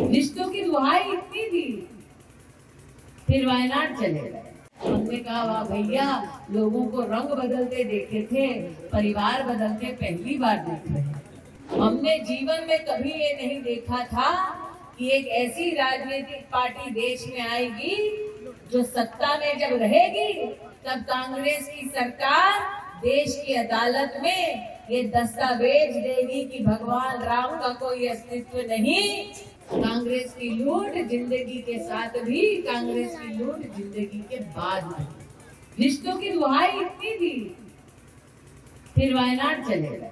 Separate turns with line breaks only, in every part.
रिश्तों की दुहाई इतनी थी, फिर वायनाड चले गए। हमने कहा वाह भैया, लोगों को रंग बदलते देखे थे, परिवार बदलते पहली बार देख रहे हैं। हमने जीवन में कभी ये नहीं देखा था कि एक ऐसी राजनीतिक पार्टी देश में आएगी जो सत्ता में जब रहेगी तब कांग्रेस की सरकार देश की अदालत में ये दस्तावेज देगी कि भगवान राम का कोई अस्तित्व नहीं। कांग्रेस की लूट जिंदगी के साथ भी, कांग्रेस की लूट जिंदगी के बाद भी। रिश्तों की दुहाई इतनी थी, फिर वायनाड चले गए।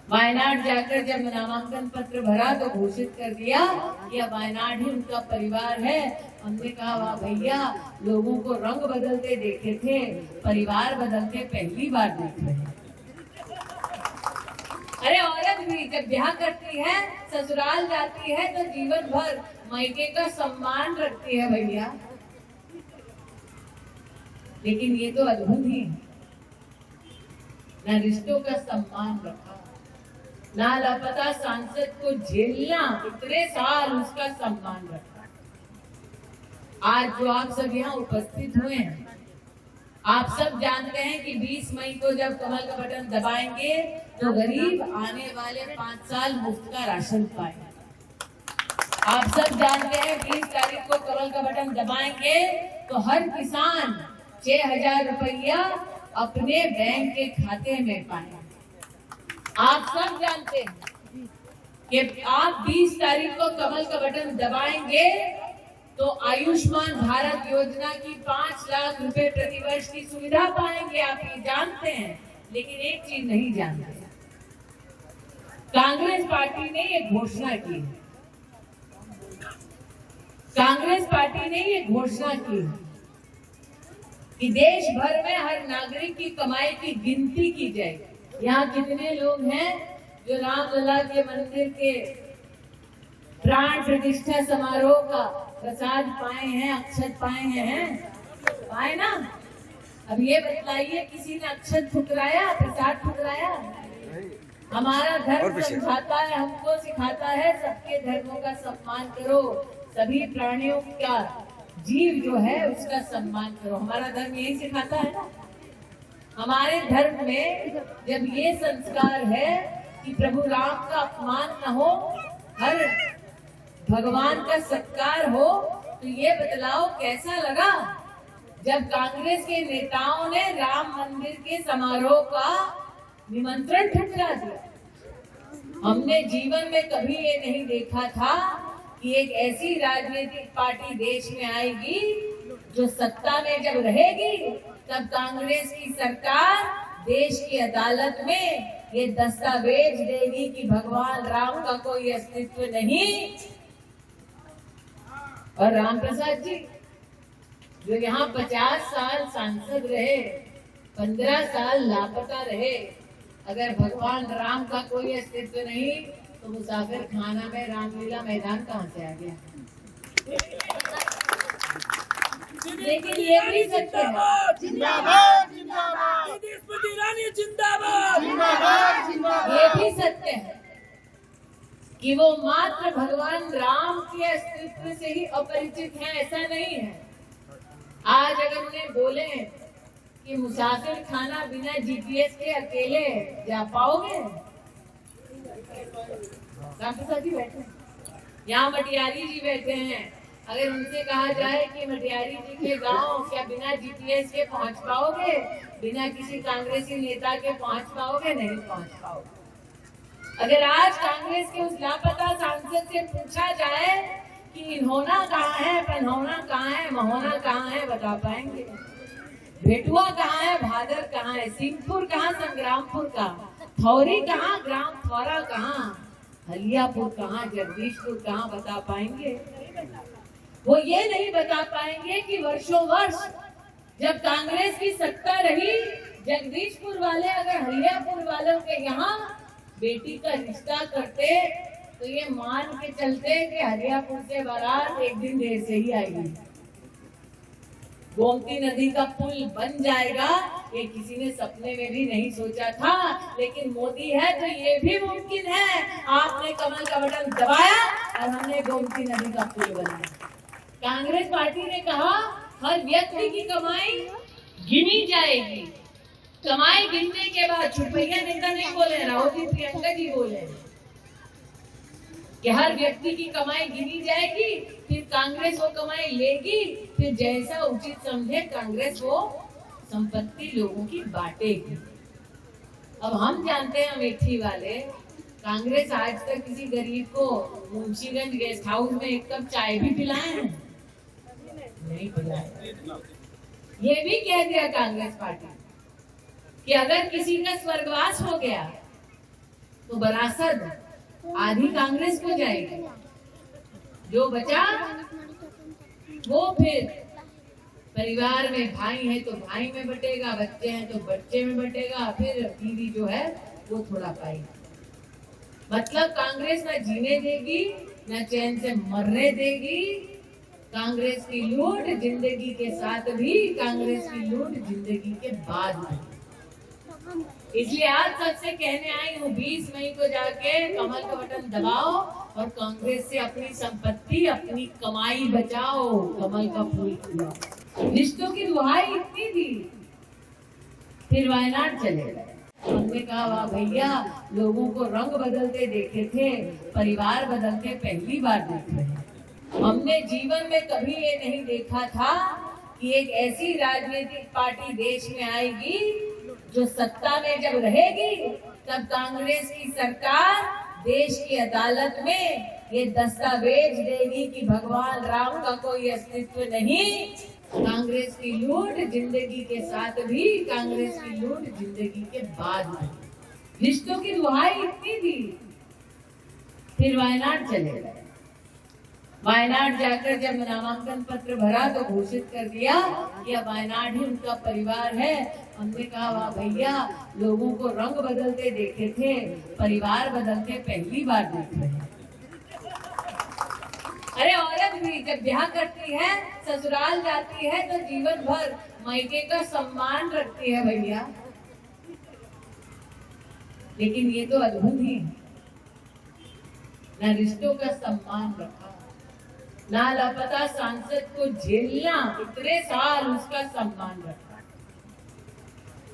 वायनाड जाकर जब नामांकन पत्र भरा तो घोषित कर दिया कि अब वायनाड ही उनका परिवार है। हमने कहा वाह भैया, लोगों को रंग बदलते देखे थे, परिवार बदलते पहली बार देख रहे हैं। अरे औरत भी जब ब्याह करती है, ससुराल जाती है तो जीवन भर मायके का सम्मान रखती है भैया। लेकिन ये तो अद्भुत ही है, न रिश्तों का सम्मान रखा, ना लापता सांसद को झेलना, इतने साल उसका सम्मान रखा। आज जो आप सब यहाँ उपस्थित हुए हैं, आप सब जानते हैं कि 20 मई को जब कमल का बटन दबाएंगे तो गरीब आने वाले 5 साल मुफ्त का राशन पाएंगे। आप सब जानते हैं 20 तारीख को कमल का बटन दबाएंगे तो हर किसान 6,000 रुपया अपने बैंक के खाते में पाएंगे। आप सब जानते हैं कि आप 20 तारीख को कमल का बटन दबाएंगे तो आयुष्मान भारत योजना की 5 लाख रुपए प्रतिवर्ष की सुविधा पाएंगे। आप ये जानते हैं, लेकिन एक चीज नहीं जानते, कांग्रेस पार्टी ने ये घोषणा की, कांग्रेस पार्टी ने ये घोषणा की कि देश भर में हर नागरिक की कमाई की गिनती की जाएगी। यहाँ कितने लोग हैं जो रामलला के मंदिर के प्राण प्रतिष्ठा समारोह का प्रसाद पाए हैं, अक्षत पाए हैं? पाए ना? अब ये बतलाइए, किसी ने अक्षत ठुकराया, प्रसाद ठुकराया? हमारा धर्म समझाता है, हमको सिखाता है सबके धर्मों का सम्मान करो, सभी प्राणियों का, जीव जो है उसका सम्मान करो। हमारा धर्म यही सिखाता है ना। हमारे धर्म में जब ये संस्कार है कि प्रभु राम का अपमान न हो, हर भगवान का सत्कार हो, तो ये बदलाव कैसा लगा जब कांग्रेस के नेताओं ने राम मंदिर के समारोह का निमंत्रण ठुकरा दिया। हमने जीवन में कभी ये नहीं देखा था कि एक ऐसी राजनीतिक पार्टी देश में आएगी जो सत्ता में जब रहेगी तब कांग्रेस की सरकार देश की अदालत में ये दस्तावेज देगी कि भगवान राम का कोई अस्तित्व नहीं। और राम प्रसाद जी जो यहाँ 50 साल सांसद रहे, 15 साल लापता रहे, अगर भगवान राम का कोई अस्तित्व नहीं तो मुसाफिर खाना में रामलीला मैदान कहाँ से आ गया? लेकिन ये भी सत्य है,
जिंदाबाद जिंदाबाद रानी जिंदाबाद,
ये भी सत्य है कि वो मात्र भगवान राम के अस्तित्व से ही अपरिचित है, ऐसा नहीं है। आज अगर उन्हें बोले कि मुसाफिर खाना बिना जीपीएस के अकेले जा पाओगे? राम प्रसाद जी बैठे, यहाँ मटियारी जी बैठे हैं, अगर उनसे कहा जाए कि मटियारी जी के गांव क्या बिना जीपीएस के पहुंच पाओगे? बिना किसी कांग्रेसी नेता के पहुंच पाओगे? नहीं पहुंच पाओगे। अगर आज कांग्रेस के उस लापता सांसद से पूछा जाए कि इन्होना कहाँ है, पन्होना कहाँ है, महोना कहाँ है, बता पाएंगे? भेटुआ कहाँ है, भादर कहाँ है, सिंहपुर कहाँ, संग्रामपुर कहाँ, थौरी कहाँ, ग्राम थौरा कहाँ, हलियापुर कहाँ, जगदीशपुर कहाँ, बता पाएंगे? वो ये नहीं बता पाएंगे कि वर्षों वर्ष जब कांग्रेस की सत्ता रही, जगदीशपुर वाले अगर हलियापुर वालों के यहाँ बेटी का रिश्ता करते तो ये मान के चलते कि हलियापुर से बारात एक दिन देर से ही आएगी। गोमती नदी का पुल बन जाएगा, ये किसी ने सपने में भी नहीं सोचा था। लेकिन मोदी है तो ये भी मुमकिन है। आपने कमल का बटन दबाया और हमने गोमती नदी का पुल बनाया। कांग्रेस पार्टी ने कहा हर व्यक्ति की कमाई गिनी जाएगी। कमाई गिनने के बाद छुपैया नेता नहीं बोले, राहुल जी प्रियंका जी बोले कि हर व्यक्ति की कमाई गिनी जाएगी, फिर कांग्रेस वो कमाई लेगी, फिर जैसा उचित समझे कांग्रेस वो संपत्ति लोगों की बांटेगी। अब हम जानते हैं अमेठी वाले, कांग्रेस आज तक किसी गरीब को मुंशीगंज गेस्ट हाउस में एक कप चाय भी पिलाए हैं? नहीं पिलाए। ये भी कह दिया कांग्रेस पार्टी कि अगर किसी का स्वर्गवास हो गया तो विरासत आधी कांग्रेस को जाएगी, जो बचा वो फिर परिवार में भाई है तो भाई में बटेगा, बच्चे हैं तो बच्चे में बटेगा, फिर बीवी जो है वो थोड़ा पाएगी। मतलब कांग्रेस ना जीने देगी ना चैन से मरने देगी। कांग्रेस की लूट जिंदगी के साथ भी, कांग्रेस की लूट जिंदगी के बाद भी। इसलिए आज सबसे कहने आई हूँ 20 मई को जाके कमल का बटन दबाओ और कांग्रेस से अपनी संपत्ति अपनी कमाई बचाओ, कमल का फूल खिलाओ। रिश्तों की दुहाई इतनी थी, फिर वायनाड चले गए। हमने कहा वाह भैया, लोगों को रंग बदलते देखे थे, परिवार बदलते पहली बार देख रहे हैं। हमने जीवन में कभी ये नहीं देखा था कि एक ऐसी राजनीतिक पार्टी देश में आएगी जो सत्ता में जब रहेगी तब कांग्रेस की सरकार देश की अदालत में ये दस्तावेज देगी कि भगवान राम का कोई अस्तित्व नहीं। कांग्रेस की लूट जिंदगी के साथ भी, कांग्रेस की लूट जिंदगी के बाद भी। रिश्तों की दुहाई इतनी थी, फिर वायनाड चले गए। वायनाड जाकर जब नामांकन पत्र भरा तो घोषित कर दिया कि अब वायनाड ही उनका परिवार है। हमने कहा वाह भैया, लोगों को रंग बदलते देखे थे, परिवार बदलते पहली बार देख रहे हैं। अरे औरत भी जब ब्याह करती है, ससुराल जाती है तो जीवन भर मायके का सम्मान रखती है भैया। लेकिन ये तो अद्भुत ही है, ना रिश्तों का सम्मान रखा, ना लापता सांसद को झेलना, इतने साल उसका सम्मान रखा।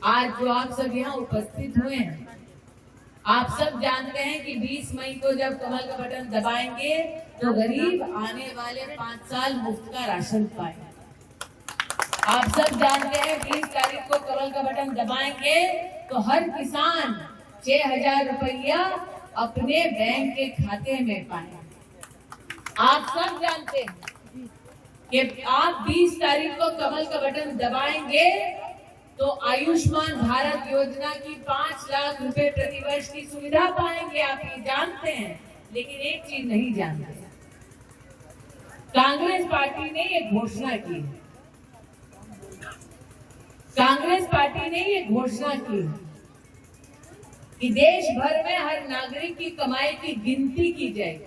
आज जो आप सब यहाँ उपस्थित हुए हैं, आप सब जानते हैं कि 20 मई को जब कमल का बटन दबाएंगे तो गरीब आने वाले 5 साल मुफ्त का राशन पाएंगे। आप सब जानते हैं 20 तारीख को कमल का बटन दबाएंगे तो हर किसान 6,000 रुपया अपने बैंक के खाते में पाएंगे। आप सब जानते हैं कि आप 20 तारीख को कमल का बटन दबाएंगे तो आयुष्मान भारत योजना की 5 लाख रुपए प्रतिवर्ष की सुविधा पाएंगे। आप ये जानते हैं, लेकिन एक चीज नहीं जानते, कांग्रेस पार्टी ने ये घोषणा की, कांग्रेस पार्टी ने ये घोषणा की कि देश भर में हर नागरिक की कमाई की गिनती की जाएगी।